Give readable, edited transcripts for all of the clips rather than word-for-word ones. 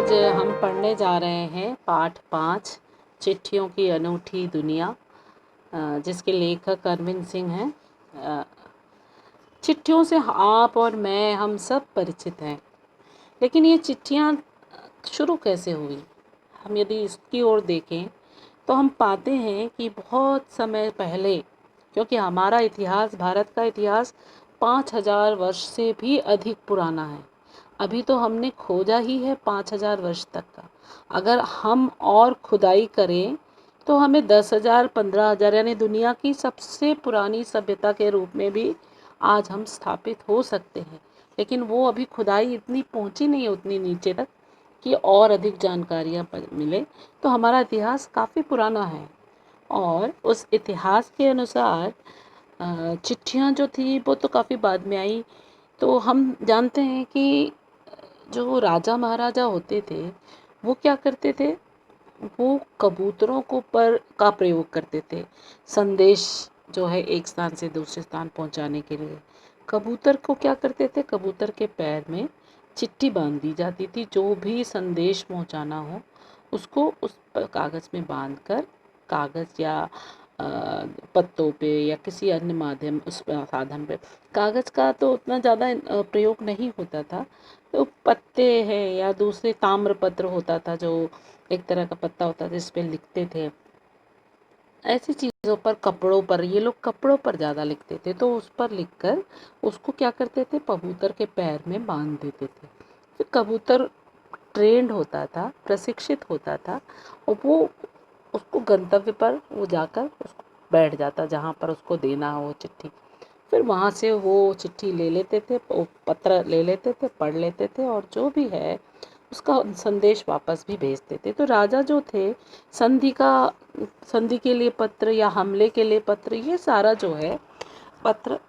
आज हम पढ़ने जा रहे हैं पाठ 5 चिट्ठियों की अनूठी दुनिया, जिसके लेखक अरविंद सिंह हैं। चिट्ठियों से आप और मैं हम सब परिचित हैं, लेकिन ये चिट्ठियाँ शुरू कैसे हुई? हम यदि इसकी ओर देखें तो हम पाते हैं कि बहुत समय पहले, क्योंकि हमारा इतिहास, भारत का इतिहास 5000 वर्ष से भी अधिक पुराना है। अभी तो हमने खोजा ही है 5000 वर्ष तक का। अगर हम और खुदाई करें तो हमें 10,000 15,000 यानी दुनिया की सबसे पुरानी सभ्यता के रूप में भी आज हम स्थापित हो सकते हैं। लेकिन वो अभी खुदाई इतनी पहुंची नहीं उतनी नीचे तक कि और अधिक जानकारियाँ मिले। तो हमारा इतिहास काफ़ी पुराना है और उस इतिहास के अनुसार चिट्ठियाँ जो थी वो तो काफ़ी बाद में आई। तो हम जानते हैं कि जो राजा महाराजा होते थे वो क्या करते थे, वो कबूतरों को पर का प्रयोग करते थे संदेश जो है एक स्थान से दूसरे स्थान पहुंचाने के लिए। कबूतर को क्या करते थे, कबूतर के पैर में चिट्ठी बांध दी जाती थी। जो भी संदेश पहुंचाना हो उसको उस कागज़ में बांध कर, कागज़ या पत्तों पे या किसी अन्य माध्यम उस साधन पे, कागज़ का तो उतना ज़्यादा प्रयोग नहीं होता था। तो पत्ते हैं या दूसरे ताम्रपत्र होता था, जो एक तरह का पत्ता होता था जिस पे लिखते थे। ऐसी चीज़ों पर, कपड़ों पर, ये लोग कपड़ों पर ज़्यादा लिखते थे, तो उस पर लिखकर उसको क्या करते थे, कबूतर के पैर में बांध देते थे। फिर कबूतर ट्रेंड होता था, प्रशिक्षित होता था और वो उसको गंतव्य पर वो जाकर उसको बैठ जाता जहाँ पर उसको देना हो चिट्ठी। फिर वहाँ से वो चिट्ठी ले लेते थे, पत्र ले लेते थे, पढ़ लेते थे और जो भी है उसका संदेश वापस भी भेजते थे। तो राजा जो थे, संधि के लिए पत्र या हमले के लिए पत्र, ये सारा जो है पत्र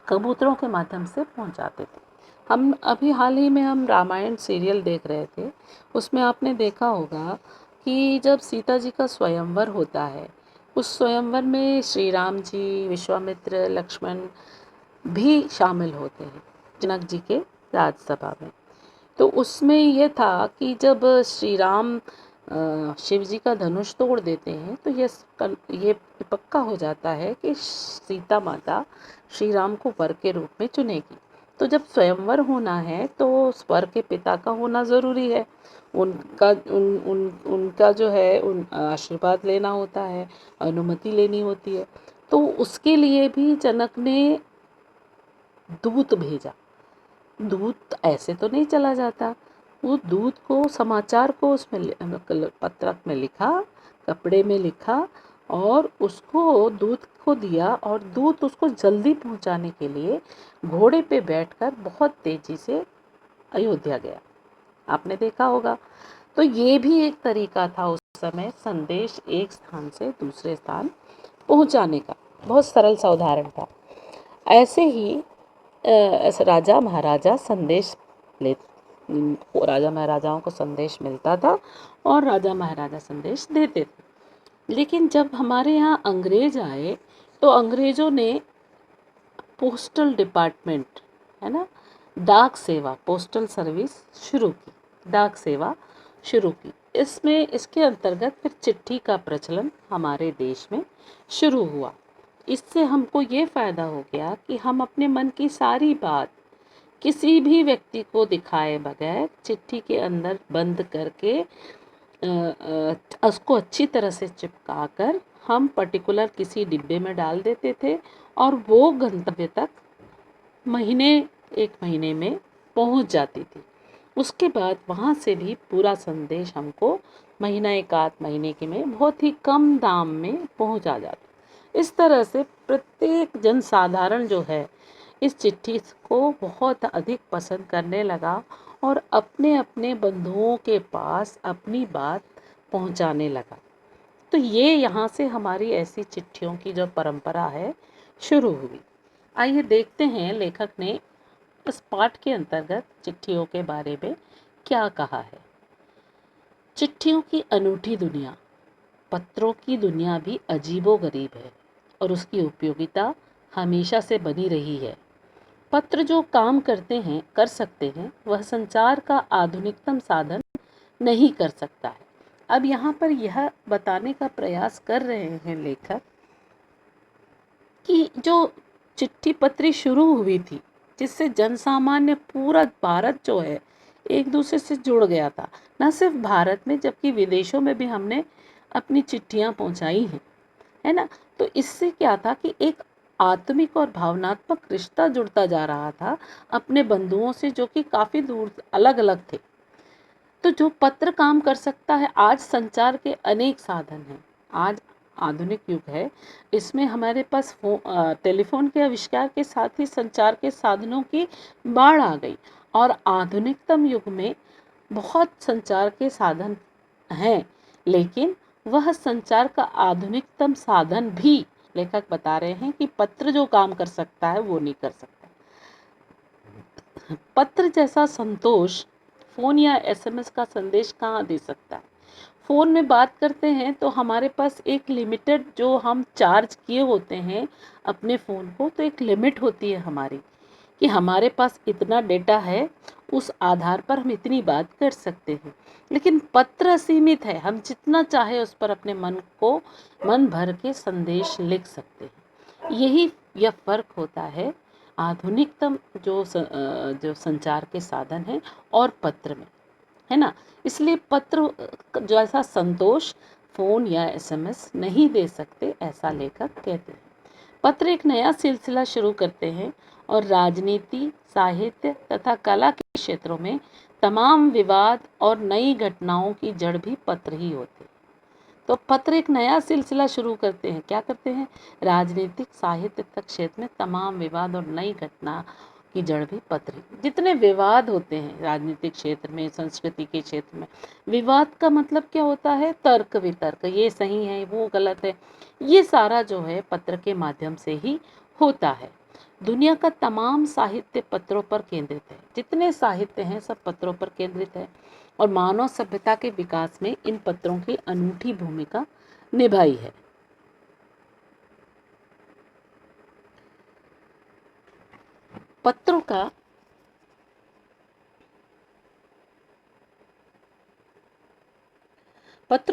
कबूतरों के माध्यम से पहुंचाते थे। हम अभी हाल ही में हम रामायण सीरियल देख रहे थे, उसमें आपने देखा होगा कि जब सीता जी का स्वयंवर होता है, उस स्वयंवर में श्री राम जी, विश्वामित्र, लक्ष्मण भी शामिल होते हैं जनक जी के राजसभा में। तो उसमें यह था कि जब श्री राम शिव जी का धनुष तोड़ देते हैं तो ये पक्का हो जाता है कि सीता माता श्री राम को वर के रूप में चुनेगी। तो जब स्वयंवर होना है तो वर के पिता का होना ज़रूरी है, उनका जो है उन आशीर्वाद लेना होता है, अनुमति लेनी होती है। तो उसके लिए भी जनक ने दूत भेजा। दूत ऐसे तो नहीं चला जाता, वो दूत को, समाचार को उसमें पत्रक में लिखा, कपड़े में लिखा और उसको दूत को दिया और दूत उसको जल्दी पहुंचाने के लिए घोड़े पे बैठकर बहुत तेजी से अयोध्या गया। आपने देखा होगा। तो ये भी एक तरीका था उस समय संदेश एक स्थान से दूसरे स्थान पहुंचाने का। बहुत सरल सा उदाहरण था। ऐसे ही राजा महाराजा राजा महाराजाओं को संदेश मिलता था और राजा महाराजा संदेश देते थे। लेकिन जब हमारे यहाँ अंग्रेज आए तो अंग्रेजों ने पोस्टल डिपार्टमेंट, है ना, डाक सेवा, पोस्टल सर्विस शुरू की, डाक सेवा शुरू की। इसके अंतर्गत फिर चिट्ठी का प्रचलन हमारे देश में शुरू हुआ। इससे हमको ये फ़ायदा हो गया कि हम अपने मन की सारी बात किसी भी व्यक्ति को दिखाए बगैर चिट्ठी के अंदर बंद करके उसको अच्छी तरह से चिपका कर हम पर्टिकुलर किसी डिब्बे में डाल देते थे और वो गंतव्य तक एक महीने में पहुंच जाती थी। उसके बाद वहाँ से भी पूरा संदेश हमको महीना, एक आध महीने के में बहुत ही कम दाम में पहुंचा जाता। इस तरह से प्रत्येक जनसाधारण जो है इस चिट्ठी को बहुत अधिक पसंद करने लगा और अपने अपने बंधुओं के पास अपनी बात पहुंचाने लगा। तो ये यहाँ से हमारी ऐसी चिट्ठियों की जो परंपरा है शुरू हुई। आइए देखते हैं लेखक ने इस पाठ के अंतर्गत चिट्ठियों के बारे में क्या कहा है। चिट्ठियों की अनूठी दुनिया। पत्रों की दुनिया भी अजीबोगरीब है और उसकी उपयोगिता हमेशा से बनी रही है। पत्र जो काम कर सकते हैं वह संचार का आधुनिकतम साधन नहीं कर सकता है। अब यहाँ पर यह बताने का प्रयास कर रहे हैं लेखक कि जो चिट्ठी पत्री शुरू हुई थी, जिससे जनसामान्य पूरा भारत जो है एक दूसरे से जुड़ गया था, न सिर्फ भारत में जबकि विदेशों में भी हमने अपनी चिट्ठियां पहुंचाई हैं, है ना। तो इससे क्या था कि एक आत्मिक और भावनात्मक रिश्ता जुड़ता जा रहा था अपने बंधुओं से, जो कि काफ़ी दूर अलग अलग थे। तो जो पत्र काम कर सकता है, आज संचार के अनेक साधन हैं। आज आधुनिक युग है, इसमें हमारे पास टेलीफोन के आविष्कार के साथ ही संचार के साधनों की बाढ़ आ गई और आधुनिकतम युग में बहुत संचार के साधन हैं, लेकिन वह संचार का आधुनिकतम साधन भी लेखक बता रहे हैं कि पत्र जो काम कर सकता है वो नहीं कर सकता। पत्र जैसा संतोष फ़ोन या एसएमएस का संदेश कहाँ दे सकता है। फ़ोन में बात करते हैं तो हमारे पास एक लिमिटेड, जो हम चार्ज किए होते हैं अपने फ़ोन को, तो एक लिमिट होती है हमारी कि हमारे पास इतना डेटा है, उस आधार पर हम इतनी बात कर सकते हैं। लेकिन पत्र असीमित है, हम जितना चाहे उस पर अपने मन भर के संदेश लिख सकते हैं। यही यह फ़र्क होता है आधुनिकतम जो संचार के साधन हैं और पत्र में, है ना। इसलिए पत्र जैसा संतोष फ़ोन या एसएमएस नहीं दे सकते, ऐसा लेखक कहते हैं। पत्र एक नया सिलसिला शुरू करते हैं और राजनीति, साहित्य तथा कला के क्षेत्रों में तमाम विवाद और नई घटनाओं की जड़ भी पत्र ही होते हैं। तो पत्र एक नया सिलसिला शुरू करते हैं, क्या करते हैं, राजनीतिक, साहित्य तक क्षेत्र में तमाम विवाद और नई घटना की जड़ भी पत्र। जितने विवाद होते हैं राजनीतिक क्षेत्र में, संस्कृति के क्षेत्र में, विवाद का मतलब क्या होता है, तर्क वितर्क, ये सही है वो गलत है, ये सारा जो है पत्र के माध्यम से ही होता है। दुनिया का तमाम साहित्य पत्रों पर केंद्रित है, जितने साहित्य हैं सब पत्रों पर केंद्रित है और मानव सभ्यता के विकास में इन पत्रों की अनूठी भूमिका निभाई है। पत्रों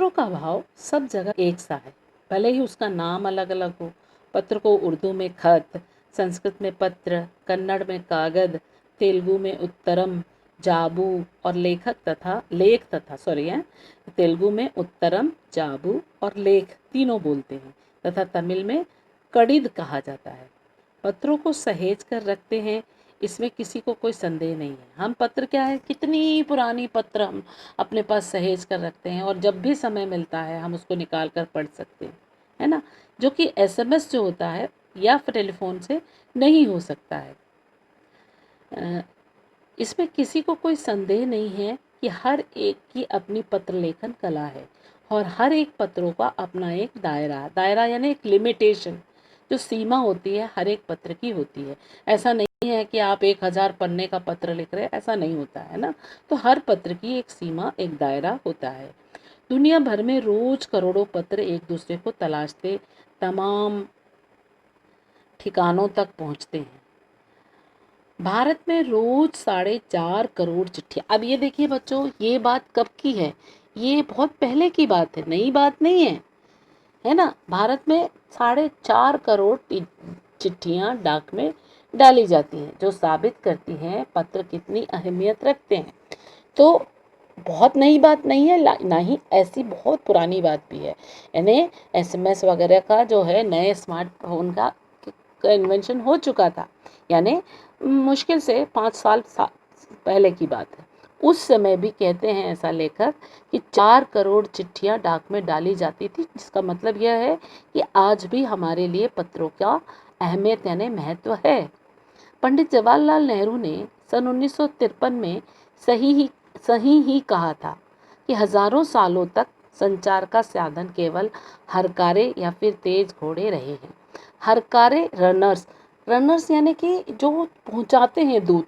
का भाव सब जगह एक सा है, भले ही उसका नाम अलग अलग हो। पत्र को उर्दू में खत, संस्कृत में पत्र, कन्नड़ में कागद, तेलुगु में उत्तरम, जाबू और तेलुगु में उत्तरम, जाबू और लेख तीनों बोलते हैं तथा तमिल में कड़िद कहा जाता है। पत्रों को सहेज कर रखते हैं, इसमें किसी को कोई संदेह नहीं है। हम पत्र क्या है, कितनी पुरानी पत्र हम अपने पास सहेज कर रखते हैं और जब भी समय मिलता है हम उसको निकाल कर पढ़ सकते हैं, है ना। जो कि एसएमएस जो होता है या फिर टेलीफोन से नहीं हो सकता है। इसमें किसी को कोई संदेह नहीं है कि हर एक की अपनी पत्र लेखन कला है और हर एक पत्रों का अपना एक दायरा यानी एक लिमिटेशन, जो सीमा होती है हर एक पत्र की होती है। ऐसा नहीं है कि आप 1000 पन्ने का पत्र लिख रहे हैं, ऐसा नहीं होता है ना। तो हर पत्र की एक सीमा, एक दायरा होता है। दुनिया भर में रोज करोड़ों पत्र एक दूसरे को तलाशते तमाम ठिकानों तक पहुंचते हैं। भारत में रोज 4.5 करोड़ चिट्ठियाँ। अब ये देखिए बच्चों, ये बात कब की है, ये बहुत पहले की बात है, नई बात नहीं है, है ना। भारत में 4.5 करोड़ चिट्ठियाँ डाक में डाली जाती हैं, जो साबित करती हैं पत्र कितनी अहमियत रखते हैं। तो बहुत नई बात नहीं है, ना ही ऐसी बहुत पुरानी बात भी है। यानी एसएमएस वगैरह का जो है नए स्मार्टफोन का इन्वेंशन हो चुका था, यानी मुश्किल से 5 साल पहले की बात है। उस समय भी कहते हैं ऐसा लेखक कि 4 करोड़ चिट्ठियां डाक में डाली जाती थी, जिसका मतलब यह है कि आज भी हमारे लिए पत्रों का अहमियत यानी महत्व है। पंडित जवाहरलाल नेहरू ने सन 1953 में सही ही कहा था कि हजारों सालों तक संचार का साधन केवल हरकारे या फिर तेज घोड़े रहे हैं। हरकारे रनर्स यानी कि जो पहुंचाते हैं दूत,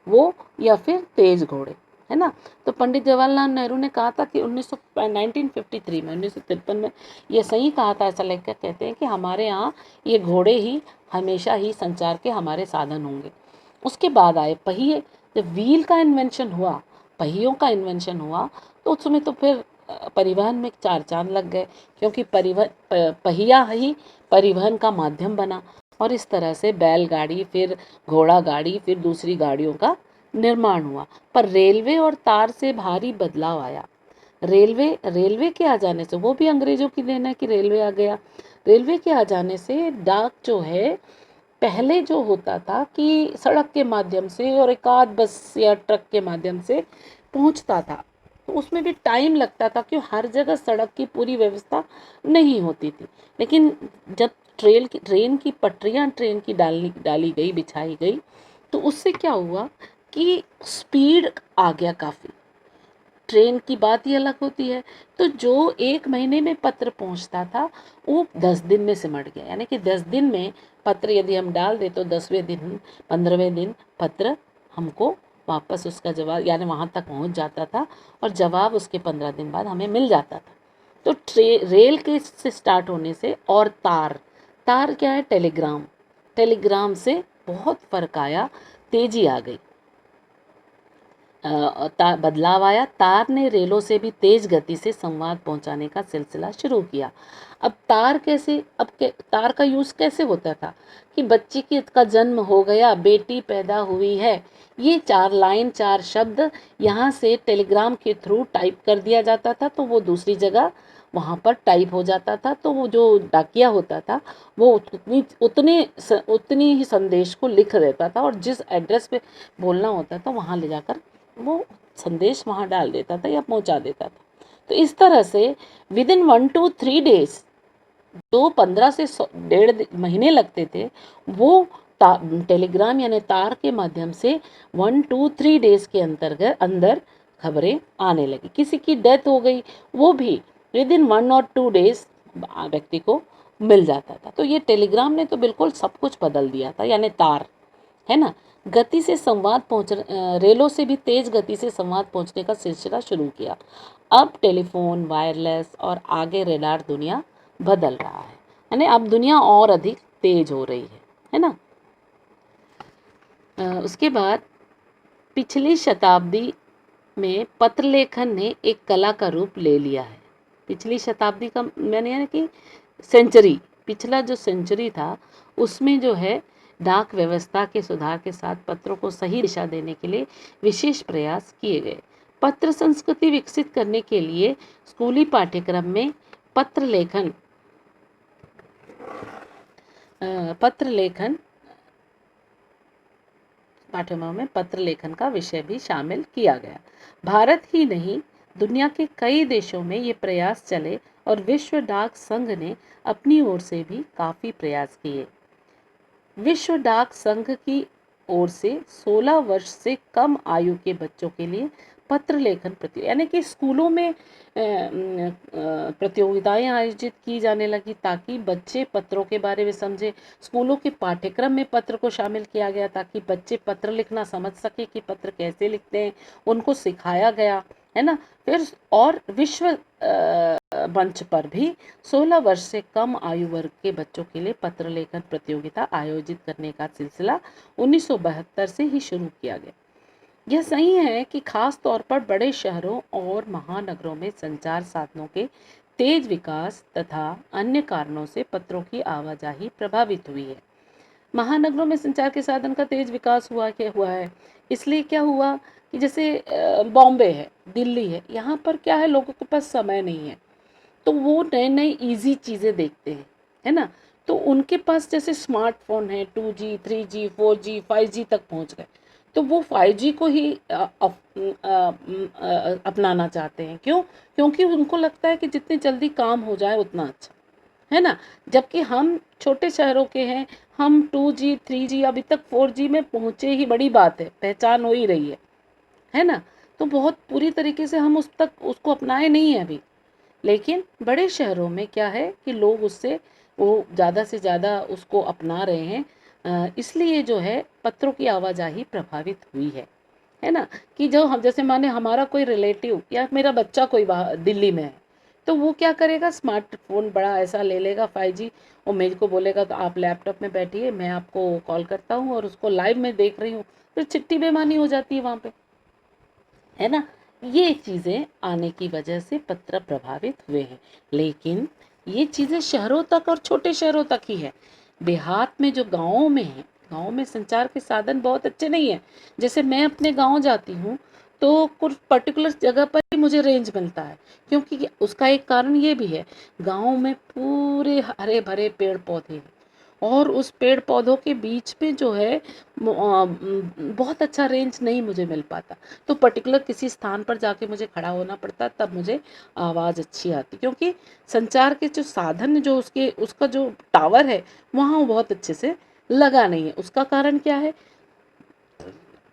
वो, या फिर तेज घोड़े, है ना। तो पंडित जवाहरलाल नेहरू ने कहा था कि 1953 में ये सही कहा था, ऐसा लेकर कहते हैं कि हमारे यहाँ ये घोड़े ही हमेशा ही संचार के हमारे साधन होंगे। उसके बाद आए पहिए। जब व्हील का इन्वेंशन हुआ, पहियों का इन्वेंशन हुआ, तो उस समय तो फिर परिवहन में चार चांद लग गए, क्योंकि पहिया ही परिवहन का माध्यम बना। और इस तरह से बैलगाड़ी, फिर घोड़ा गाड़ी, फिर दूसरी गाड़ियों का निर्माण हुआ। पर रेलवे और तार से भारी बदलाव आया। रेलवे के आ जाने से, वो भी अंग्रेजों की देन है कि रेलवे आ गया। रेलवे के आ जाने से डाक जो है, पहले जो होता था कि सड़क के माध्यम से और एक आध बस या ट्रक के माध्यम से पहुंचता था, तो उसमें भी टाइम लगता था, क्यों हर जगह सड़क की पूरी व्यवस्था नहीं होती थी। लेकिन जब ट्रेन की पटरियां ट्रेन की डाली गई, बिछाई गई, तो उससे क्या हुआ कि स्पीड आ गया काफ़ी। ट्रेन की बात ही अलग होती है। तो जो 1 महीने में पत्र पहुंचता था, वो 10 दिन में सिमट गया। यानी कि 10 दिन में पत्र यदि हम डाल दे, तो 10वें दिन, 15वें दिन पत्र हमको वापस उसका जवाब, यानी वहाँ तक पहुँच जाता था, और जवाब उसके 15 दिन बाद हमें मिल जाता था। तो रेल के से स्टार्ट होने से, और तार क्या है, टेलीग्राम से बहुत फर्क आया, तेजी आ गई, बदलाव आया। तार ने रेलों से भी तेज गति से संवाद पहुंचाने का सिलसिला शुरू किया। अब तार का यूज़ कैसे होता था कि बच्चे का जन्म हो गया, बेटी पैदा हुई है, ये 4 लाइन 4 शब्द यहाँ से टेलीग्राम के थ्रू टाइप कर दिया जाता था, तो वो दूसरी जगह वहाँ पर टाइप हो जाता था। तो वो जो डाकिया होता था, वो उतनी ही संदेश को लिख देता था, और जिस एड्रेस पे बोलना होता था वहाँ ले जाकर वो संदेश वहाँ डाल देता था या पहुँचा देता था। तो इस तरह से विदिन 1 to 3 days, जो 15 से 1.5 महीने लगते थे, वो टेलीग्राम यानी तार के माध्यम से 1 to 3 days के अंदर खबरें आने लगी। किसी की डेथ हो गई, वो भी विदिन 1 or 2 days व्यक्ति को मिल जाता था। तो ये टेलीग्राम ने तो बिल्कुल सब कुछ बदल दिया था, यानी तार, है ना। गति से संवाद रेलों से भी तेज गति से संवाद पहुंचने का सिलसिला शुरू किया। अब टेलीफोन, वायरलेस और आगे रेडार दुनिया बदल रहा है, यानी अब दुनिया और अधिक तेज हो रही है ना। उसके बाद पिछली शताब्दी में पत्र लेखन ने एक कला का रूप ले लिया है। पिछली शताब्दी का मैंने, यानी कि सेंचुरी, पिछला जो सेंचुरी था, उसमें जो है डाक व्यवस्था के सुधार के साथ पत्रों को सही दिशा देने के लिए विशेष प्रयास किए गए। पत्र संस्कृति विकसित करने के लिए स्कूली पाठ्यक्रम में पत्र लेखन पाठ्यक्रम में पत्र लेखन का विषय भी शामिल किया गया। भारत ही नहीं, दुनिया के कई देशों में ये प्रयास चले, और विश्व डाक संघ ने अपनी ओर से भी काफ़ी प्रयास किए। विश्व डाक संघ की ओर से 16 वर्ष से कम आयु के बच्चों के लिए पत्र लेखन प्रतियोगिता, यानी कि स्कूलों में प्रतियोगिताएं आयोजित की जाने लगी, ताकि बच्चे पत्रों के बारे में समझे। स्कूलों के पाठ्यक्रम में पत्र को शामिल किया गया, ताकि बच्चे पत्र लिखना समझ सके कि पत्र कैसे लिखते हैं, उनको सिखाया गया, है ना। फिर और विश्व मंच पर भी 16 वर्ष से कम आयु वर्ग के बच्चों के लिए पत्र लेखन प्रतियोगिता आयोजित करने का सिलसिला 1972 से ही शुरू किया गया। यह सही है कि खास तौर पर बड़े शहरों और महानगरों में संचार साधनों के तेज विकास तथा अन्य कारणों से पत्रों की आवाजाही प्रभावित हुई है। महानगरों में संचार के साधन का तेज विकास हुआ है, इसलिए क्या हुआ कि जैसे बॉम्बे है, दिल्ली है, यहाँ पर क्या है, लोगों के पास समय नहीं है, तो वो नए नए इजी चीज़ें देखते हैं, है ना। तो उनके पास जैसे स्मार्टफोन है, 2G 3G 4G 5G तक पहुंच गए, तो वो 5G को ही अपनाना चाहते हैं। क्यों? क्योंकि उनको लगता है कि जितनी जल्दी काम हो जाए उतना अच्छा, है ना। जबकि हम छोटे शहरों के हैं, हम 2G 3G, अभी तक 4G में पहुँचे ही बड़ी बात है, पहचान हो ही रही है ना। तो बहुत पूरी तरीके से हम उसको अपनाए नहीं है अभी। लेकिन बड़े शहरों में क्या है कि लोग उससे वो ज़्यादा से ज़्यादा उसको अपना रहे हैं, इसलिए जो है पत्रों की आवाजाही प्रभावित हुई है ना। कि जो हम, जैसे माने हमारा कोई रिलेटिव या मेरा बच्चा कोई दिल्ली में है, तो वो क्या करेगा, स्मार्टफ़ोन बड़ा ऐसा ले लेगा 5G, और मेरे को बोलेगा तो आप लैपटॉप में बैठिए, मैं आपको कॉल करता हूँ और उसको लाइव में देख रही हूँ। फिर चिट्ठी बेईमानी हो जाती है वहाँ पे, है ना। ये चीज़ें आने की वजह से पत्र प्रभावित हुए हैं, लेकिन ये चीज़ें शहरों तक और छोटे शहरों तक ही है। देहात में जो गाँवों में है, गाँव में संचार के साधन बहुत अच्छे नहीं है। जैसे मैं अपने गाँव जाती हूँ तो कुछ पर्टिकुलर जगह पर ही मुझे रेंज मिलता है, क्योंकि उसका एक कारण ये भी है, गाँव में पूरे हरे भरे पेड़ पौधे हैं, और उस पेड़ पौधों के बीच में जो है बहुत अच्छा रेंज नहीं मुझे मिल पाता। तो पर्टिकुलर किसी स्थान पर जाके मुझे खड़ा होना पड़ता, तब मुझे आवाज़ अच्छी आती, क्योंकि संचार के जो साधन जो उसके उसका जो टावर है वहाँ वो बहुत अच्छे से लगा नहीं है। उसका कारण क्या है?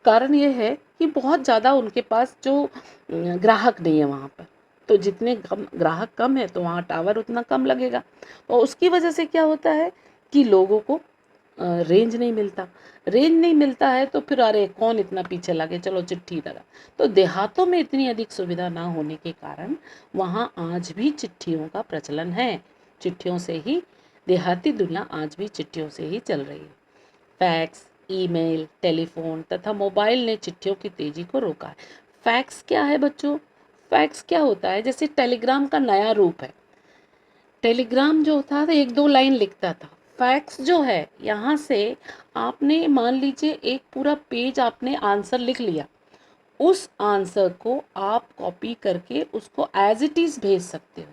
कारण ये है कि बहुत ज़्यादा उनके पास जो ग्राहक नहीं है वहाँ पर। तो जितने कम ग्राहक कम है तो वहाँ टावर उतना कम लगेगा, और उसकी वजह से क्या होता है कि लोगों को रेंज नहीं मिलता। रेंज नहीं मिलता है तो फिर अरे कौन इतना पीछे लगे, चलो चिट्ठी लगा। तो देहातों में इतनी अधिक सुविधा ना होने के कारण वहाँ आज भी चिट्ठियों का प्रचलन है। चिट्ठियों से ही देहाती दुनिया आज भी चिट्ठियों से ही चल रही है। फैक्स, ईमेल, टेलीफोन तथा मोबाइल ने चिट्ठियों की तेजी को रोका है। फैक्स क्या है बच्चों? फैक्स क्या होता है? जैसे टेलीग्राम का नया रूप है। टेलीग्राम जो था तो एक दो लाइन लिखता था। फैक्स जो है, यहाँ से आपने मान लीजिए एक पूरा पेज आपने आंसर लिख लिया, उस आंसर को आप कॉपी करके उसको एज इट इज़ भेज सकते हो,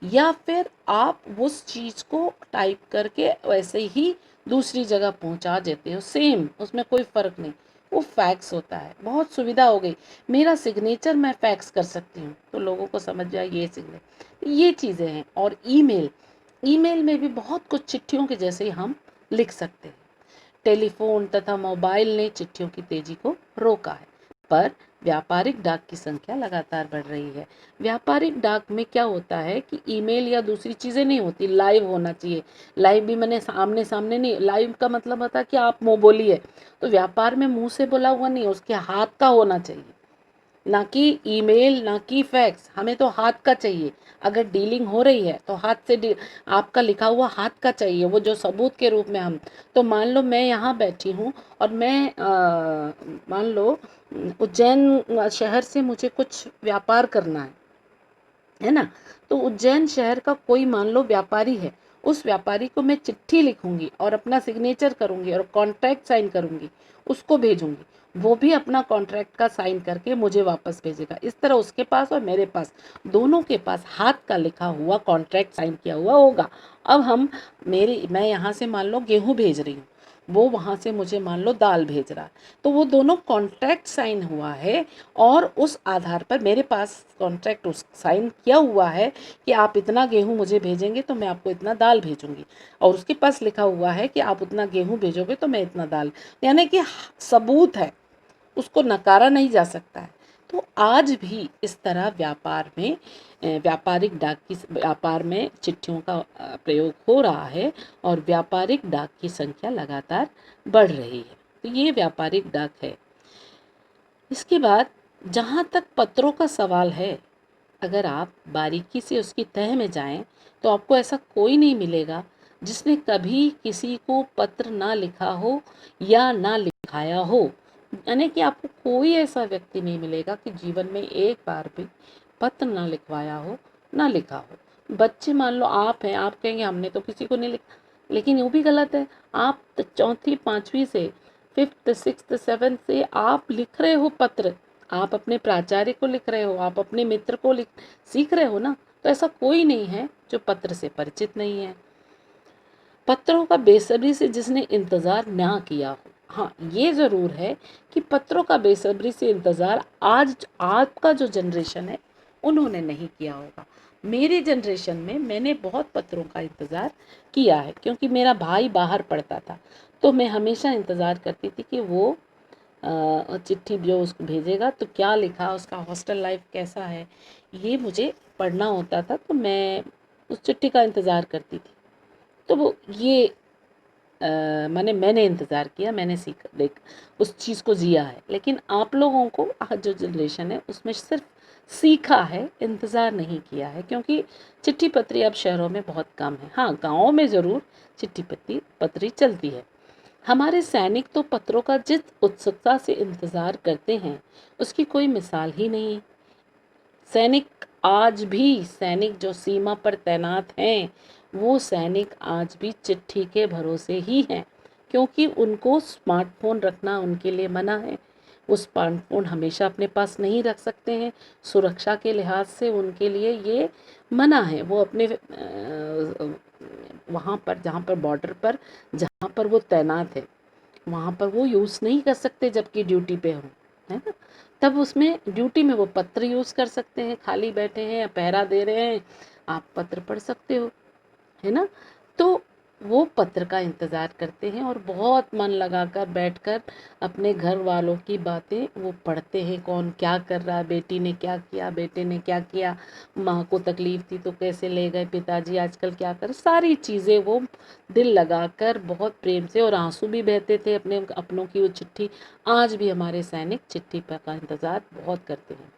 या फिर आप उस चीज़ को टाइप करके वैसे ही दूसरी जगह पहुंचा देते हो, सेम, उसमें कोई फ़र्क नहीं। वो फैक्स होता है। बहुत सुविधा हो गई। मेरा सिग्नेचर मैं फैक्स कर सकती हूँ तो लोगों को समझ जाए ये सिग्नेचर, ये चीज़ें हैं। और ईमेल, ईमेल में भी बहुत कुछ चिट्ठियों के जैसे ही हम लिख सकते हैं। टेलीफोन तथा मोबाइल ने चिट्ठियों की तेजी को रोका है, पर व्यापारिक डाक की संख्या लगातार बढ़ रही है। व्यापारिक डाक में क्या होता है कि ईमेल या दूसरी चीज़ें नहीं होती, लाइव होना चाहिए। लाइव भी मैंने सामने सामने नहीं, लाइव का मतलब होता है कि आप मुँह बोलिए। तो व्यापार में मुँह से बोला हुआ नहीं, उसके हाथ का होना चाहिए, ना कि ईमेल, ना कि फैक्स। हमें तो हाथ का चाहिए। अगर डीलिंग हो रही है तो हाथ से आपका लिखा हुआ हाथ का चाहिए, वो जो सबूत के रूप में हम। तो मान लो मैं यहाँ बैठी हूँ और मैं मान लो उज्जैन शहर से मुझे कुछ व्यापार करना है ना। तो उज्जैन शहर का कोई मान लो व्यापारी है, उस व्यापारी को मैं चिट्ठी लिखूंगी और अपना सिग्नेचर करूंगी और कॉन्ट्रैक्ट साइन करूंगी, उसको भेजूंगी। वो भी अपना कॉन्ट्रैक्ट का साइन करके मुझे वापस भेजेगा। इस तरह उसके पास और मेरे पास, दोनों के पास हाथ का लिखा हुआ कॉन्ट्रैक्ट साइन किया हुआ होगा। अब मैं यहाँ से मान लो गेहूँ भेज रही हूँ, वो वहाँ से मुझे मान लो दाल भेज रहा है, तो वो दोनों कॉन्ट्रैक्ट साइन हुआ है, और उस आधार पर मेरे पास कॉन्ट्रैक्ट उस साइन किया हुआ है कि आप इतना गेहूँ मुझे भेजेंगे तो मैं आपको इतना दाल भेजूंगी, और उसके पास लिखा हुआ है कि आप उतना गेहूँ भेजोगे तो मैं इतना दाल, यानी कि सबूत है, उसको नकारा नहीं जा सकता है। तो आज भी इस तरह व्यापार में व्यापारिक डाक की व्यापार में चिट्ठियों का प्रयोग हो रहा है, और व्यापारिक डाक की संख्या लगातार बढ़ रही है। तो ये व्यापारिक डाक है। इसके बाद जहाँ तक पत्रों का सवाल है, अगर आप बारीकी से उसकी तह में जाएं तो आपको ऐसा कोई नहीं मिलेगा जिसने कभी किसी को पत्र ना लिखा हो या ना लिखाया हो। यानी कि आपको कोई ऐसा व्यक्ति नहीं मिलेगा कि जीवन में एक बार भी पत्र ना लिखवाया हो, ना लिखा हो। बच्चे मान लो आप हैं, आप कहेंगे हमने तो किसी को नहीं लिखा, लेकिन वो भी गलत है। आप तो चौथी पाँचवीं से, फिफ्थ सिक्स्थ सेवन्थ से आप लिख रहे हो पत्र, आप अपने प्राचार्य को लिख रहे हो, आप अपने मित्र को सीख रहे हो ना। तो ऐसा कोई नहीं है जो पत्र से परिचित नहीं है। पत्रों का बेसब्री से जिसने इंतज़ार ना किया हो, हाँ ये ज़रूर है कि पत्रों का बेसब्री से इंतज़ार आज आज का जो जनरेशन है उन्होंने नहीं किया होगा। मेरी जनरेशन में मैंने बहुत पत्रों का इंतज़ार किया है, क्योंकि मेरा भाई बाहर पढ़ता था, तो मैं हमेशा इंतज़ार करती थी कि वो चिट्ठी जो उसको भेजेगा तो क्या लिखा, उसका हॉस्टल लाइफ कैसा है, ये मुझे पढ़ना होता था। तो मैं उस चिट्ठी का इंतज़ार करती थी। तो वो ये मैंने इंतज़ार किया, मैंने सीखा, देख उस चीज़ को जिया है। लेकिन आप लोगों को आज जो जनरेशन है उसमें सिर्फ सीखा है, इंतज़ार नहीं किया है, क्योंकि चिट्ठी पत्री अब शहरों में बहुत कम है। हाँ, गाँव में ज़रूर चिट्ठी पत्री चलती है। हमारे सैनिक तो पत्रों का जिस उत्सुकता से इंतज़ार करते हैं, उसकी कोई मिसाल ही नहीं। सैनिक जो सीमा पर तैनात हैं, वो सैनिक आज भी चिट्ठी के भरोसे ही हैं, क्योंकि उनको स्मार्टफ़ोन रखना उनके लिए मना है। वो स्मार्टफ़ोन हमेशा अपने पास नहीं रख सकते हैं, सुरक्षा के लिहाज से उनके लिए ये मना है। वो अपने वहाँ पर जहाँ पर बॉर्डर पर जहाँ पर वो तैनात है, वहाँ पर वो यूज़ नहीं कर सकते जबकि ड्यूटी पे हों, है ना? तब उसमें ड्यूटी में वो पत्र यूज़ कर सकते हैं, खाली बैठे हैं या पहरा दे रहे हैं, आप पत्र पढ़ सकते हो, है ना? तो वो पत्र का इंतज़ार करते हैं और बहुत मन लगाकर बैठकर अपने घर वालों की बातें वो पढ़ते हैं, कौन क्या कर रहा है, बेटी ने क्या किया, बेटे ने क्या किया, माँ को तकलीफ़ थी तो कैसे ले गए, पिताजी आजकल क्या कर, सारी चीज़ें वो दिल लगाकर बहुत प्रेम से, और आंसू भी बहते थे अपने अपनों की वो चिट्ठी। आज भी हमारे सैनिक चिट्ठी का इंतज़ार बहुत करते हैं।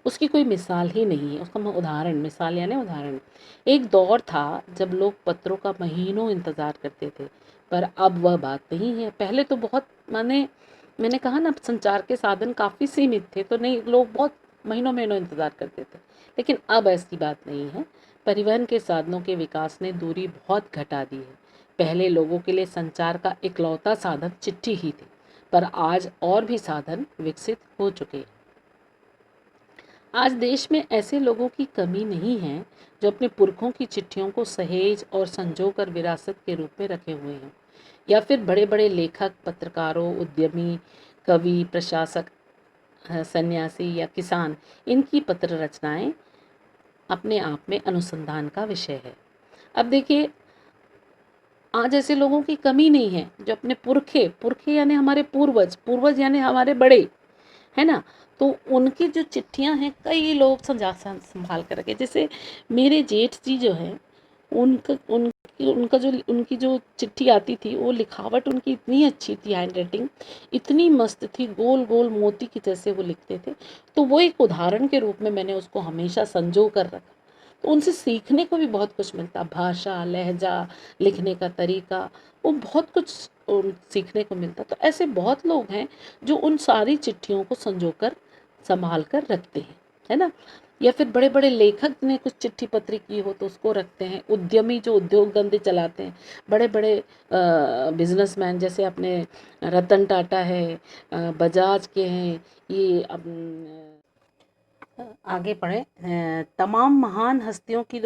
उसकी कोई मिसाल ही नहीं है। उसका मैं उदाहरण, मिसाल यानी उदाहरण, एक दौर था जब लोग पत्रों का महीनों इंतज़ार करते थे, पर अब वह बात नहीं है। पहले तो बहुत मैंने कहा ना, संचार के साधन काफ़ी सीमित थे, तो नहीं, लोग बहुत महीनों महीनों इंतज़ार करते थे। लेकिन अब ऐसी बात नहीं है। परिवहन के साधनों के विकास ने दूरी बहुत घटा दी है। पहले लोगों के लिए संचार का इकलौता साधन चिट्ठी ही थी, पर आज और भी साधन विकसित हो चुके हैं। आज देश में ऐसे लोगों की कमी नहीं है जो अपने पुरखों की चिट्ठियों को सहेज और संजो कर विरासत के रूप में रखे हुए हैं, या फिर बड़े बड़े लेखक, पत्रकारों, उद्यमी, कवि, प्रशासक, सन्यासी या किसान, इनकी पत्र रचनाएं अपने आप में अनुसंधान का विषय है। अब देखिए, आज ऐसे लोगों की कमी नहीं है जो अपने पुरखे पुरखे यानी हमारे पूर्वज, पूर्वज यानी हमारे बड़े, है ना? तो उनकी जो चिट्ठियां हैं, कई लोग संभाल कर रखे। जैसे मेरे जेठ जी जो है, उनकी जो चिट्ठी आती थी, वो लिखावट उनकी इतनी अच्छी थी, हैंड राइटिंग इतनी मस्त थी, गोल गोल मोती की जैसे वो लिखते थे। तो वो एक उदाहरण के रूप में मैंने उसको हमेशा संजो कर रखा। तो उनसे सीखने को भी बहुत कुछ मिलता, भाषा, लहजा, लिखने का तरीका, वो बहुत कुछ सीखने को मिलता। तो ऐसे बहुत लोग हैं जो उन सारी चिट्ठियों को संजोकर संभाल कर रखते हैं, है ना? या फिर बड़े बड़े लेखक ने कुछ चिट्ठी पत्री की हो तो उसको रखते हैं। उद्यमी जो उद्योग धंधे चलाते हैं, बड़े बड़े बिजनेसमैन, जैसे अपने रतन टाटा है, बजाज के हैं, ये आगे पढ़े, तमाम महान हस्तियों की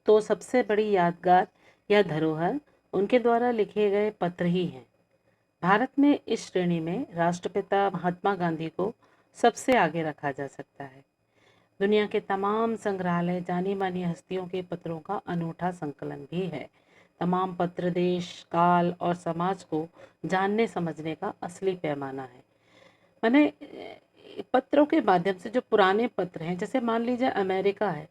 तो सबसे बड़ी यादगार या धरोहर उनके द्वारा लिखे गए पत्र ही हैं। भारत में इस श्रेणी में राष्ट्रपिता महात्मा गांधी को सबसे आगे रखा जा सकता है। दुनिया के तमाम संग्रहालय जानी मानी हस्तियों के पत्रों का अनूठा संकलन भी है। तमाम पत्र देश, काल और समाज को जानने समझने का असली पैमाना है। मैंने पत्रों के माध्यम से, जो पुराने पत्र हैं, जैसे मान लीजिए अमेरिका है,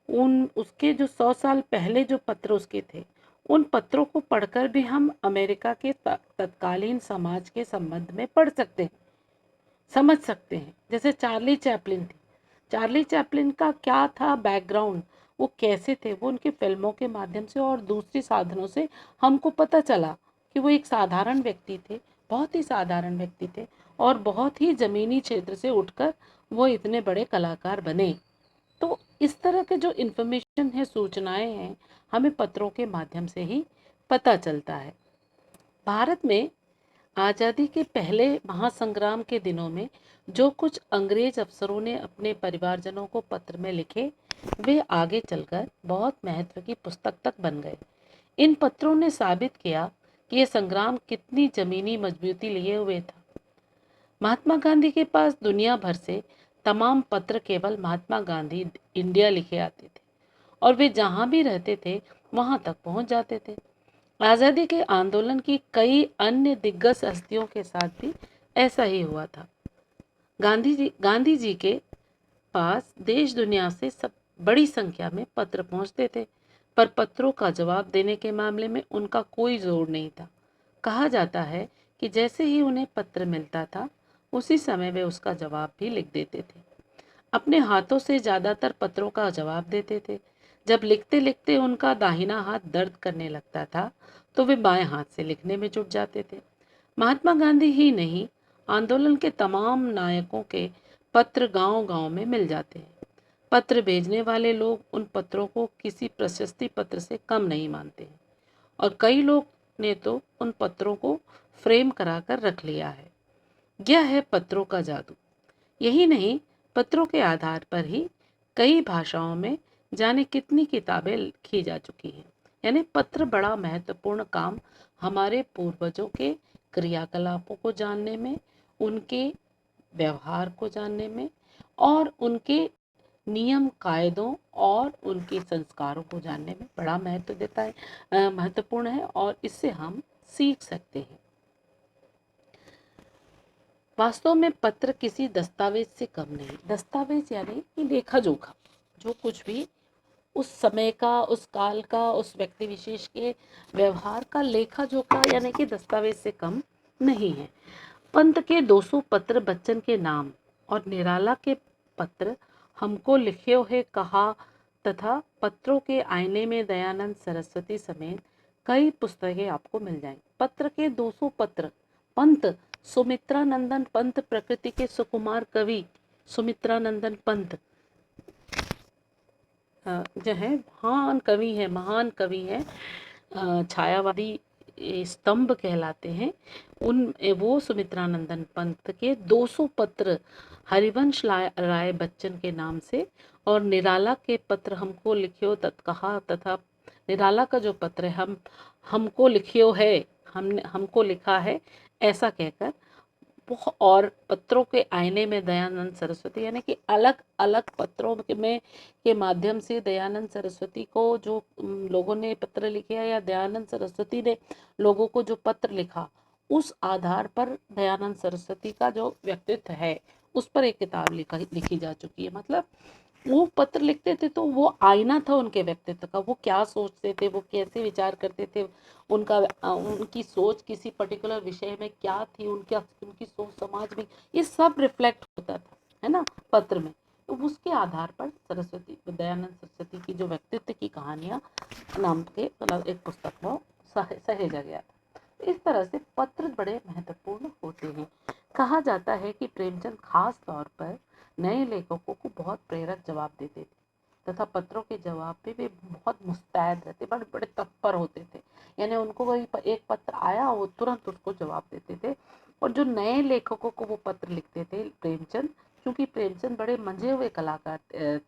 उन उसके जो 100 साल पहले जो पत्र उसके थे, उन पत्रों को पढ़कर भी हम अमेरिका के तत्कालीन समाज के संबंध में पढ़ सकते हैं, समझ सकते हैं। जैसे चार्ली चैपलिन थी, चार्ली चैपलिन का क्या था बैकग्राउंड, वो कैसे थे, वो उनकी फिल्मों के माध्यम से और दूसरी साधनों से हमको पता चला कि वो एक साधारण व्यक्ति थे, बहुत ही साधारण व्यक्ति थे, और बहुत ही ज़मीनी क्षेत्र से उठकर वो इतने बड़े कलाकार बने। तो इस तरह के जो इन्फॉर्मेशन है, सूचनाएं हैं, हमें पत्रों के माध्यम से ही पता चलता है। भारत में आज़ादी के पहले महासंग्राम के दिनों में जो कुछ अंग्रेज अफसरों ने अपने परिवारजनों को पत्र में लिखे, वे आगे चलकर बहुत महत्व की पुस्तक तक बन गए। इन पत्रों ने साबित किया कि यह संग्राम कितनी जमीनी मजबूती लिए हुए था। महात्मा गांधी के पास दुनिया भर से तमाम पत्र केवल महात्मा गांधी इंडिया लिखे आते थे, और वे जहां भी रहते थे वहां तक पहुंच जाते थे। आज़ादी के आंदोलन की कई अन्य दिग्गज हस्तियों के साथ भी ऐसा ही हुआ था। गांधी जी के पास देश दुनिया से सब बड़ी संख्या में पत्र पहुंचते थे, पर पत्रों का जवाब देने के मामले में उनका कोई जोर नहीं था। कहा जाता है कि जैसे ही उन्हें पत्र मिलता था, उसी समय वे उसका जवाब भी लिख देते थे। अपने हाथों से ज़्यादातर पत्रों का जवाब देते थे। जब लिखते लिखते उनका दाहिना हाथ दर्द करने लगता था तो वे बाएं हाथ से लिखने में जुट जाते थे। महात्मा गांधी ही नहीं, आंदोलन के तमाम नायकों के पत्र गांव-गांव में मिल जाते हैं। पत्र भेजने वाले लोग उन पत्रों को किसी प्रशस्ति पत्र से कम नहीं मानते हैं और कई लोग ने तो उन पत्रों को फ्रेम कराकर रख लिया है। यह है पत्रों का जादू। यही नहीं, पत्रों के आधार पर ही कई भाषाओं में जाने कितनी किताबें लिखी जा चुकी हैं। यानी पत्र बड़ा महत्वपूर्ण काम हमारे पूर्वजों के क्रियाकलापों को जानने में, उनके व्यवहार को जानने में और उनके नियम कायदों और उनके संस्कारों को जानने में बड़ा महत्व देता है, महत्वपूर्ण है और इससे हम सीख सकते हैं। वास्तव में पत्र किसी दस्तावेज से कम नहीं। दस्तावेज यानी कि लेखा जोखा, जो कुछ भी उस समय का, उस काल का, उस व्यक्ति विशेष के व्यवहार का लेखा जोखा यानी कि दस्तावेज से कम नहीं है। पंत के 200 पत्र बच्चन के नाम और निराला के पत्र हमको लिखे है कहा तथा पत्रों के आईने में दयानंद सरस्वती समेत कई पुस्तकें आपको मिल जाएंगी। पत्र के 200 पत्र। पंत सुमित्रानंदन पंत प्रकृति के सुकुमार कवि सुमित्रानंदन पंत जो है महान कवि है, छायावादी स्तंभ कहलाते हैं। वो सुमित्रानंदन पंत के 200 पत्र हरिवंश राय बच्चन के नाम से और निराला के पत्र हमको लिखियो तत्कहा तथा निराला का जो पत्र है हमको लिखियो है, हमको लिखा है ऐसा कहकर, और पत्रों के आईने में दयानंद सरस्वती यानी कि अलग अलग पत्रों में के माध्यम से दयानंद सरस्वती को जो लोगों ने पत्र लिखे या दयानंद सरस्वती ने लोगों को जो पत्र लिखा, उस आधार पर दयानंद सरस्वती का जो व्यक्तित्व है उस पर एक किताब लिखी जा चुकी है। मतलब वो पत्र लिखते थे तो वो आईना था उनके व्यक्तित्व का। वो क्या सोचते थे, वो कैसे विचार करते थे, उनकी सोच किसी पर्टिकुलर विषय में क्या थी, उनकी सोच समाज में, ये सब रिफ्लेक्ट होता था, है ना, पत्र में। तो उसके आधार पर दयानंद सरस्वती की जो व्यक्तित्व की कहानियां नाम के मतलब एक पुस्तक में सहेजा गया था। इस तरह से पत्र बड़े महत्वपूर्ण होते हैं। कहा जाता है कि प्रेमचंद खास तौर पर नए लेखकों को बहुत प्रेरक जवाब देते थे तथा पत्रों के जवाब पे वे बहुत मुस्तैद रहते, बड़े बड़े तत्पर होते थे। यानी उनको कोई एक पत्र आया वो तुरंत उसको जवाब देते थे। और जो नए लेखकों को वो पत्र लिखते थे प्रेमचंद, क्योंकि प्रेमचंद बड़े मंझे हुए कलाकार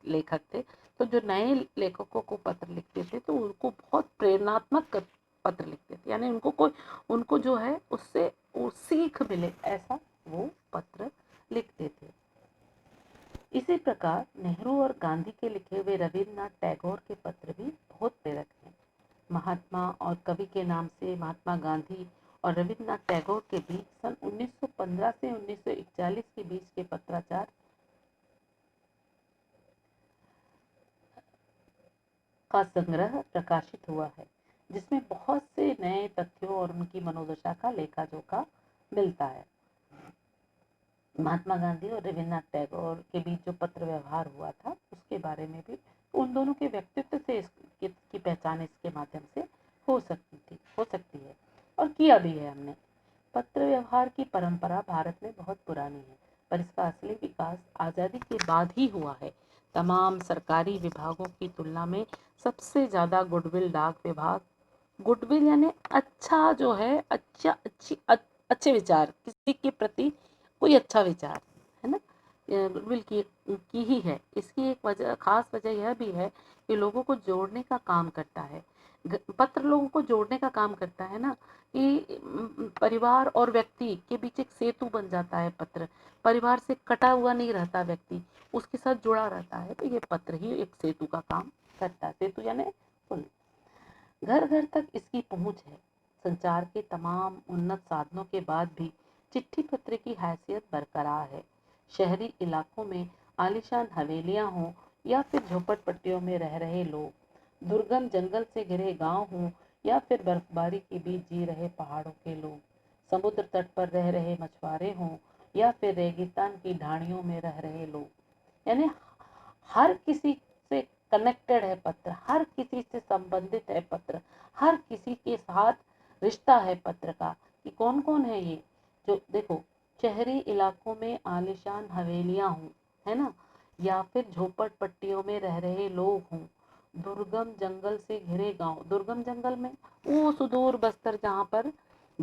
लेखक थे, तो जो नए लेखकों को पत्र लिखते थे तो उनको बहुत प्रेरणात्मक पत्र लिखते थे। यानी उनको जो है उससे वो सीख मिले, ऐसा वो पत्र लिखते थे। इसी प्रकार नेहरू और गांधी के लिखे हुए रविन्द्रनाथ टैगोर के पत्र भी बहुत प्रेरक हैं। महात्मा और कवि के नाम से महात्मा गांधी और रविन्द्रनाथ टैगोर के बीच सन 1915 से 1941 के बीच के पत्राचार का संग्रह प्रकाशित हुआ है, जिसमें बहुत से नए तथ्यों और उनकी मनोदशा का लेखा जोखा मिलता है। महात्मा गांधी और रविन्द्रनाथ टैगोर के बीच जो पत्र व्यवहार हुआ था उसके बारे में भी, उन दोनों के व्यक्तित्व से इसकी पहचान इसके माध्यम से हो सकती है और किया भी है हमने। पत्र व्यवहार की परंपरा भारत में बहुत पुरानी है, पर इसका असली विकास आज़ादी के बाद ही हुआ है। तमाम सरकारी विभागों की तुलना में सबसे ज़्यादा गुडविल डाक विभाग, गुडविल यानी अच्छा जो है, अच्छे विचार, किसी के प्रति कोई अच्छा विचार, है ना, गुडविल की ही है। इसकी एक खास वजह यह भी है कि लोगों को जोड़ने का काम करता है। पत्र लोगों को जोड़ने का काम करता है ना, कि परिवार और व्यक्ति के बीच एक सेतु बन जाता है। पत्र परिवार से कटा हुआ नहीं रहता, व्यक्ति उसके साथ जुड़ा रहता है, तो ये पत्र ही एक सेतु का काम करता है। सेतु यानी पुल। घर घर तक इसकी पहुंच है। संचार के तमाम उन्नत साधनों के बाद भी चिट्ठी पत्र की हैसियत बरकरार है। शहरी इलाकों में आलीशान हवेलियां हों या फिर झोपड़पट्टियों में रह रहे लोग, दुर्गम जंगल से घिरे गांव हों या फिर बर्फबारी के बीच जी रहे पहाड़ों के लोग, समुद्र तट पर रह रहे मछुआरे हों या फिर रेगिस्तान की ढाणियों में रह रहे लोग, यानी हर किसी से कनेक्टेड है पत्र, हर किसी से संबंधित है पत्र, हर किसी के साथ रिश्ता है पत्र का। कि कौन कौन है ये, जो देखो शहरी इलाकों में आलीशान हवेलियां हों, है ना, या फिर झोपड़पट्टियों में रह रहे लोग हों, दुर्गम जंगल से घिरे गांव, दुर्गम जंगल में वो सुदूर बस्तर जहाँ पर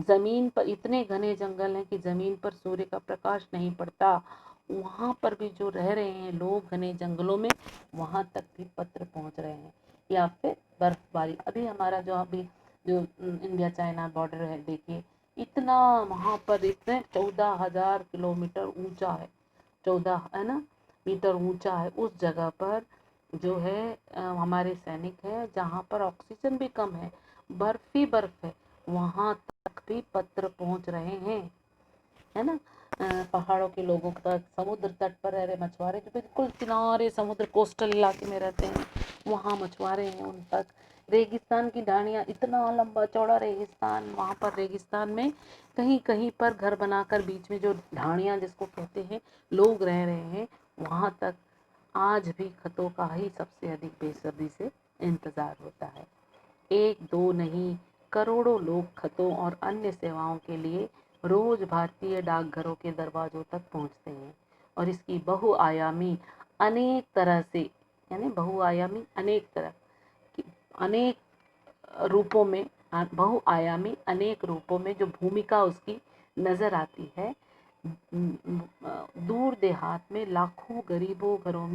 जमीन पर इतने घने जंगल हैं कि जमीन पर सूर्य का प्रकाश नहीं पड़ता, वहां पर भी जो रह रहे हैं लोग घने जंगलों में, वहां तक भी पत्र पहुंच रहे हैं। या फिर बर्फबारी, अभी हमारा जो इंडिया चाइना बॉर्डर है, देखिए इतना वहां पर इतने 14,000 किलोमीटर ऊंचा है, 14 है ना मीटर ऊंचा है, उस जगह पर जो है हमारे सैनिक है, जहाँ पर ऑक्सीजन भी कम है, बर्फ ही बर्फ है, वहां तक भी पत्र पहुंच रहे हैं, है ना। पहाड़ों के लोगों तक, समुद्र तट पर रह रहे मछुआरे जो बिल्कुल किनारे समुद्र कोस्टल इलाके में रहते हैं, वहाँ मछुआरे हैं उन तक। रेगिस्तान की ढाणियाँ, इतना लंबा चौड़ा रेगिस्तान, वहाँ पर रेगिस्तान में कहीं कहीं पर घर बनाकर बीच में जो ढाणियाँ जिसको कहते हैं लोग रह रहे हैं, वहाँ तक आज भी खतों का ही सबसे अधिक बेसब्री से इंतजार होता है। एक दो नहीं, करोड़ों लोग खतों और अन्य सेवाओं के लिए रोज भारतीय डाकघरों के दरवाजों तक पहुंचते हैं, और इसकी बहुआयामी अनेक तरह से, यानी बहुआयामी अनेक तरह की, अनेक रूपों में, बहुआयामी अनेक रूपों में जो भूमिका उसकी नजर आती है। दूर देहात में लाखों गरीब घरों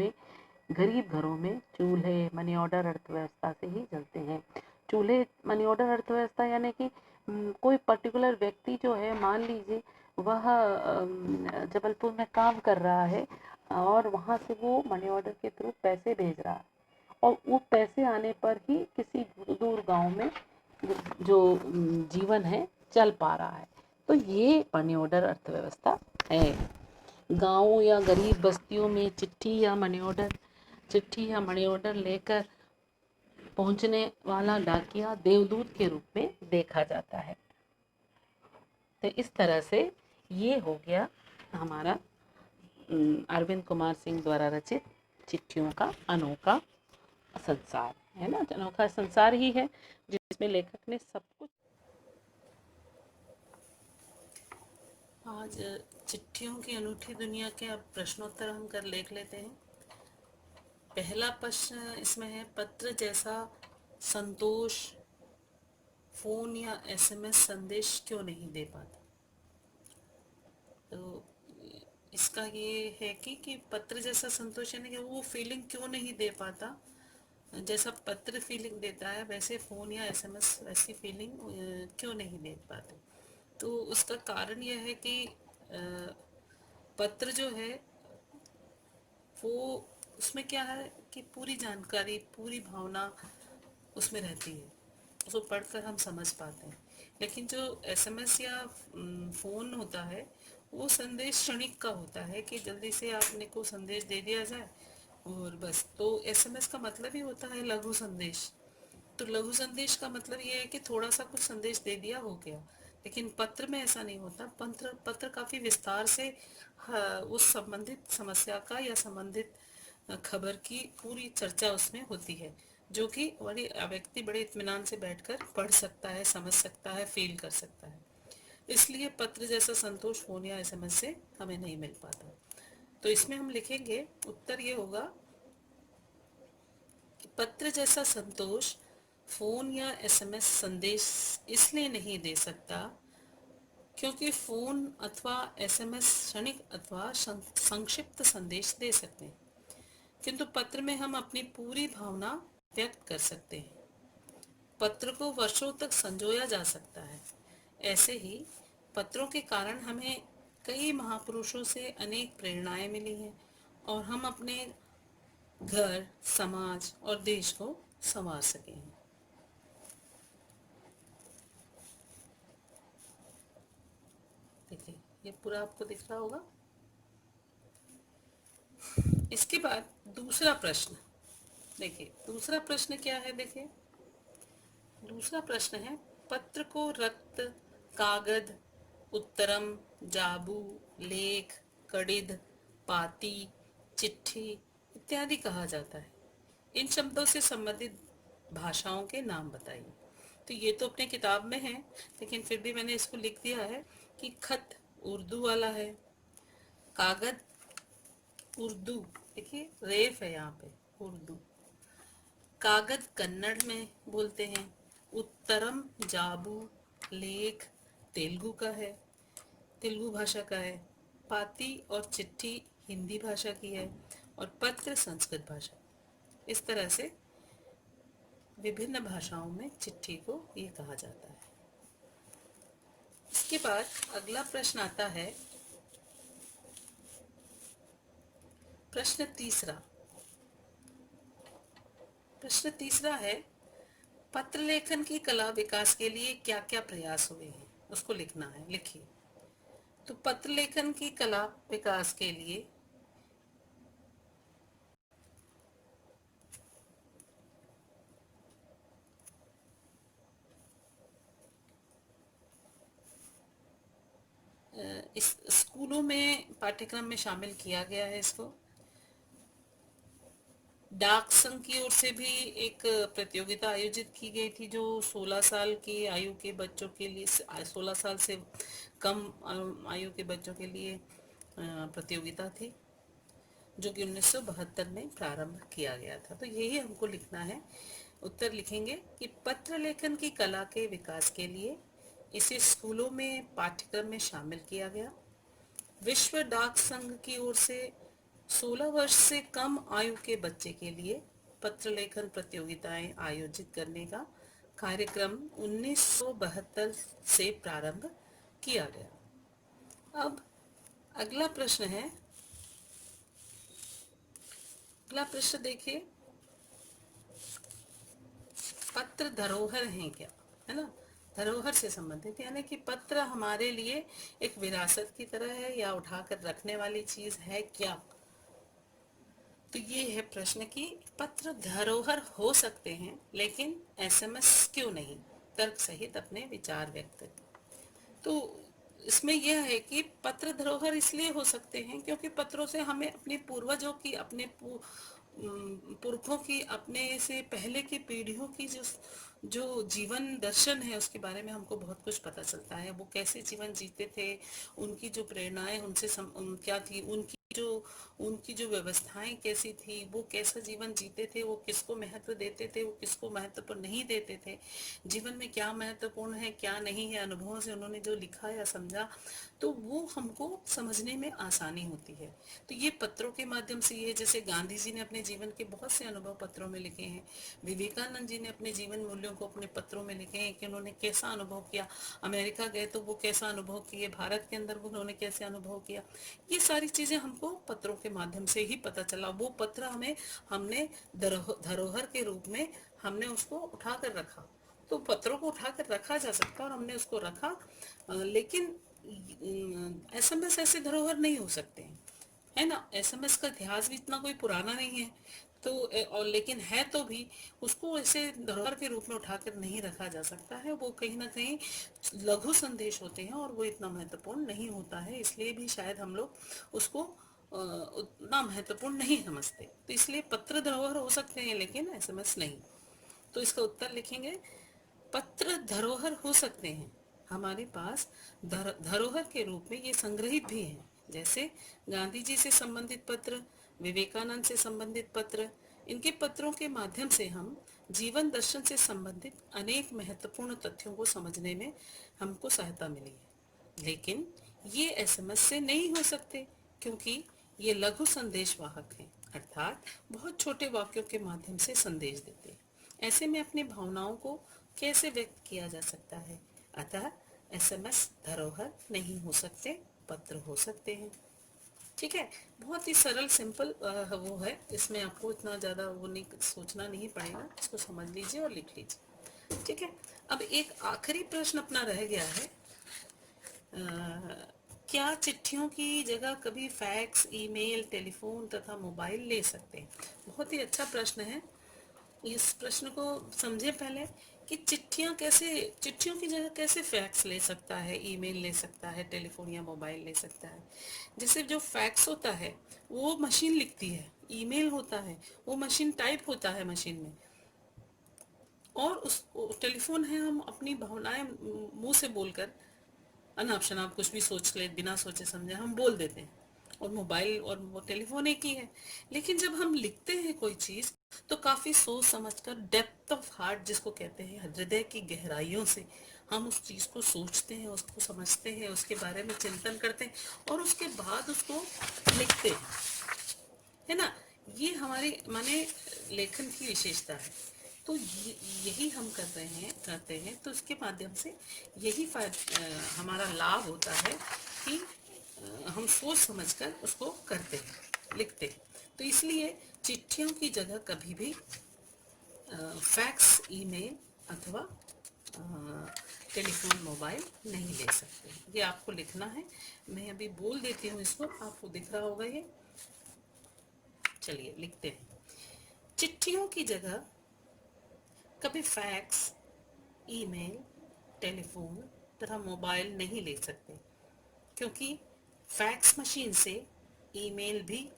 में चूल्हे मनी ऑर्डर अर्थव्यवस्था से ही चलते हैं। चूल्हे मनी ऑर्डर अर्थव्यवस्था यानी कि कोई पर्टिकुलर व्यक्ति जो है, मान लीजिए वह जबलपुर में काम कर रहा है और वहाँ से वो मनी ऑर्डर के थ्रू पैसे भेज रहा है, और वो पैसे आने पर ही किसी दूर गांव में जो जीवन है चल पा रहा है। तो ये मनी ऑर्डर अर्थव्यवस्था है। गाँव या गरीब बस्तियों में चिट्ठी या मनी ऑर्डर लेकर पहुंचने वाला डाकिया देवदूत के रूप में देखा जाता है। तो इस तरह से ये हो गया हमारा अरविंद कुमार सिंह द्वारा रचित चिट्ठियों का अनोखा संसार, है ना। अनोखा संसार ही है जिसमें लेखक ने सब कुछ। आज चिट्ठियों की अनूठी दुनिया के अब प्रश्नोत्तर हम कर लेते हैं। पहला प्रश्न इसमें है, पत्र जैसा संतोष फोन या एसएमएस संदेश क्यों नहीं दे पाता। तो इसका ये है कि पत्र जैसा संतोष यानी कि वो फीलिंग क्यों नहीं दे पाता, जैसा पत्र फीलिंग देता है वैसे फ़ोन या एसएमएस वैसी फीलिंग क्यों नहीं दे पाते। तो उसका कारण यह है कि पत्र जो है वो, उसमें क्या है कि पूरी जानकारी, पूरी भावना उसमें रहती है, उसको पढ़कर हम समझ पाते हैं। लेकिन जो एसएमएस या फ़ोन होता है, वो संदेश क्षणिक का होता है कि जल्दी से आपने को संदेश दे दिया जाए और बस। तो एसएमएस का मतलब ही होता है लघु संदेश। तो लघु संदेश का मतलब ये है कि थोड़ा सा कुछ संदेश दे दिया, हो गया। लेकिन पत्र में ऐसा नहीं होता। पत्र काफ़ी विस्तार से उस संबंधित समस्या का या संबंधित खबर की पूरी चर्चा उसमें होती है, जो कि बड़ी व्यक्ति बड़े इत्मीनान से बैठकर पढ़ सकता है, समझ सकता है, फील कर सकता है। इसलिए पत्र जैसा संतोष फ़ोन या एसएमएस से हमें नहीं मिल पाता। तो इसमें हम लिखेंगे, उत्तर ये होगा कि पत्र जैसा संतोष फ़ोन या एसएमएस संदेश इसलिए नहीं दे सकता क्योंकि फ़ोन अथवा एसएमएस क्षणिक अथवा संक्षिप्त संदेश दे सकते हैं, किंतु पत्र में हम अपनी पूरी भावना व्यक्त कर सकते हैं। पत्र को वर्षों तक संजोया जा सकता है। ऐसे ही पत्रों के कारण हमें कई महापुरुषों से अनेक प्रेरणाएं मिली हैं और हम अपने घर, समाज और देश को संवार सके हैं। देखिए, ये पूरा आपको दिख रहा होगा। इसके बाद दूसरा प्रश्न देखिए, दूसरा प्रश्न क्या है। देखिए, दूसरा प्रश्न है, पत्र को रक्त, कागज, उत्तरम, जाबू, लेख, कड़िद, पाती, चिट्ठी इत्यादि कहा जाता है। इन शब्दों से संबंधित भाषाओं के नाम बताइए। तो ये तो अपने किताब में है, लेकिन फिर भी मैंने इसको लिख दिया है कि खत उर्दू वाला है, कागज उर्दू, देखिए रेफ है यहाँ पे, उर्दू। कागज कन्नड़ में बोलते हैं। उत्तरम जाबू लेख तेलुगु का है, तेलुगु भाषा का है। पाती और चिट्ठी हिंदी भाषा की है, और पत्र संस्कृत भाषा। इस तरह से विभिन्न भाषाओं में चिट्ठी को ये कहा जाता है। इसके बाद अगला प्रश्न आता है, प्रश्न तीसरा। प्रश्न तीसरा है, पत्र लेखन की कला विकास के लिए क्या क्या प्रयास हुए हैं, उसको लिखना है। लिखिए। तो पत्र लेखन की कला विकास के लिए इस स्कूलों में पाठ्यक्रम में शामिल किया गया है इसको। डाक संघ की ओर से भी एक प्रतियोगिता आयोजित की गई थी, जो 16 साल की आयु के बच्चों के लिए, 16 साल से कम आयु के बच्चों के लिए प्रतियोगिता थी, जो कि 1972 में प्रारंभ किया गया था। तो यही हमको लिखना है। उत्तर लिखेंगे कि पत्र लेखन की कला के विकास के लिए इसे स्कूलों में पाठ्यक्रम में शामिल किया गया। विश्व डाक संघ की ओर से 16 वर्ष से कम आयु के बच्चे के लिए पत्र लेखन प्रतियोगिताएं आयोजित करने का कार्यक्रम 1972 से प्रारंभ किया गया। अब अगला प्रश्न है, अगला प्रश्न देखिए, पत्र धरोहर हैं क्या, है ना। धरोहर से संबंधित, यानी कि पत्र हमारे लिए एक विरासत की तरह है या उठाकर रखने वाली चीज है क्या। तो ये है प्रश्न कि पत्र धरोहर हो सकते हैं, लेकिन एसएमएस क्यों नहीं। तर्क सहित अपने विचार व्यक्त करें। तो इसमें यह है कि पत्र धरोहर इसलिए हो सकते हैं क्योंकि पत्रों से हमें अपने पूर्वजों की, अपने पुरखों की, अपने से पहले की पीढ़ियों की जो जीवन दर्शन है उसके बारे में हमको बहुत कुछ पता चलता है। वो कैसे जीवन जीते थे, उनकी जो प्रेरणाएं उनसे क्या थी, उनकी जो व्यवस्थाएं कैसी थी, वो कैसा जीवन जीते थे, वो किसको महत्व देते थे, वो किसको महत्व नहीं देते थे, जीवन में क्या महत्वपूर्ण है क्या नहीं है, अनुभवों से उन्होंने जो लिखा या समझा, तो वो हमको समझने में आसानी होती है। तो ये पत्रों के माध्यम से, ये जैसे गांधी जी ने अपने जीवन के बहुत से अनुभव पत्रों में लिखे हैं, विवेकानंद जी ने अपने जीवन मूल्यों को अपने पत्रों में लिखे हैं कि उन्होंने कैसा अनुभव किया, अमेरिका गए तो वो कैसा अनुभव किए, भारत के अंदर उन्होंने कैसे अनुभव किया। ये सारी चीजें हमको पत्रों के माध्यम से ही पता चला। वो पत्र हमने धरोहर के रूप में हमने उसको उठा कर रखा। तो पत्रों को उठाकर रखा जा सकता है और हमने उसको रखा, लेकिन एसएमएस ऐसे धरोहर नहीं हो सकते हैं, है ना। एसएमएस का इतिहास भी इतना कोई पुराना नहीं है, तो और लेकिन है तो भी उसको ऐसे धरोहर के रूप में उठाकर नहीं रखा जा सकता है। वो कहीं ना कहीं लघु संदेश होते हैं और वो इतना महत्वपूर्ण नहीं होता है, इसलिए भी शायद हम लोग उसको उतना महत्वपूर्ण नहीं समझते। तो इसलिए पत्र धरोहर हो सकते हैं लेकिन एसएमएस नहीं। तो इसका उत्तर लिखेंगे, पत्र धरोहर हो सकते हैं, हमारे पास धरोहर के रूप में ये संग्रहित भी हैं। जैसे गांधी जी से संबंधित पत्र, विवेकानंद से संबंधित पत्र, इनके पत्रों के माध्यम से हम जीवन दर्शन से संबंधित अनेक महत्वपूर्ण तथ्यों को समझने में हमको सहायता मिली है। लेकिन ये एसएमएस से नहीं हो सकते क्योंकि ये लघु संदेश वाहक हैं, अर्थात बहुत छोटे वाक्यों के माध्यम से संदेश देते हैं। ऐसे में अपनी भावनाओं को कैसे व्यक्त किया जा सकता है। अतः एसएमएस धरोहर नहीं हो सकते, पत्र हो सकते हैं। ठीक है, बहुत ही सरल सिंपल वो है, इसमें आपको इतना ज़्यादा वो नहीं सोचना नहीं पड़ेगा, इसको समझ लीजिए और लिख लीजिए। ठीक है, अब एक आखिरी प्रश्न अपना रह गया है, क्या चिट्ठियों की जगह कभी फैक्स, ईमेल, टेलीफोन तथा मोबाइल ले सकते हैं। बहुत ही अच्छा प्रश्न है। इस प्रश्न को समझे पहले कि चिट्ठियों की जगह कैसे फैक्स ले सकता है, ईमेल ले सकता है, टेलीफोन या मोबाइल ले सकता है। जैसे जो फैक्स होता है वो मशीन लिखती है, ईमेल होता है वो मशीन टाइप होता है मशीन में, और उस टेलीफोन है हम अपनी भावनाएं मुंह से बोलकर अनाप शनाप कुछ भी सोच ले, बिना सोचे समझे हम बोल देते हैं। और मोबाइल और वो टेलीफोन एक ही है। लेकिन जब हम लिखते हैं कोई चीज़ तो काफ़ी सोच समझकर, डेप्थ ऑफ हार्ट जिसको कहते हैं, हृदय की गहराइयों से हम उस चीज़ को सोचते हैं, उसको समझते हैं, उसके बारे में चिंतन करते हैं और उसके बाद उसको लिखते हैं, है ना। ये हमारी माने लेखन की विशेषता है। तो यही हम करते हैं तो इसके माध्यम से यही हमारा लाभ होता है कि हम सोच समझकर उसको करते हैं, लिखते हैं। तो इसलिए चिट्ठियों की जगह कभी भी फैक्स, ईमेल अथवा टेलीफोन, मोबाइल नहीं ले सकते। ये आपको लिखना है, मैं अभी बोल देती हूँ इसको, आपको दिख रहा होगा ये। चलिए लिखते हैं। चिट्ठियों की जगह कभी फैक्स, ईमेल, टेलीफोन तथा मोबाइल नहीं ले सकते, क्योंकि फैक्स मशीन से ईमेल भी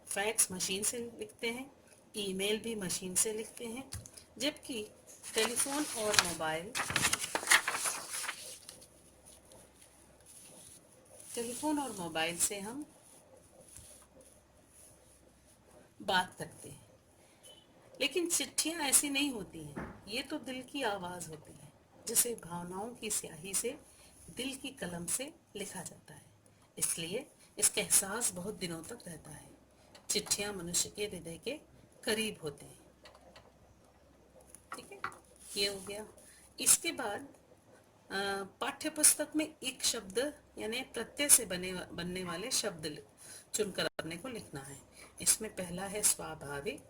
फैक्स मशीन से लिखते हैं, ईमेल भी मशीन से लिखते हैं, जबकि टेलीफोन और मोबाइल से हम बात करते हैं। लेकिन चिट्ठियाँ ऐसी नहीं होती हैं, ये तो दिल की आवाज़ होती है, जिसे भावनाओं की स्याही से, दिल की कलम से लिखा जाता है। इसलिए इसका एहसास बहुत दिनों तक रहता है। चिट्ठियाँ मनुष्य के हृदय के करीब होते हैं। ठीक है, ये हो गया। इसके बाद पाठ्य पुस्तक में एक शब्द यानी प्रत्यय से बनने वाले शब्द चुनकर अपने को लिखना है। इसमें पहला है स्वाभाविक,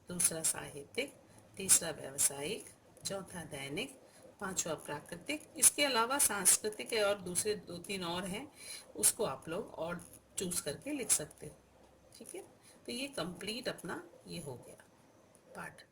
दूसरा साहित्यिक, तीसरा व्यावसायिक, चौथा दैनिक, पांचवा प्राकृतिक। इसके अलावा सांस्कृतिक है और दूसरे 2-3 और हैं, उसको आप लोग और चूज करके लिख सकते हो। ठीक है, तो ये कंप्लीट अपना ये हो गया पाठ।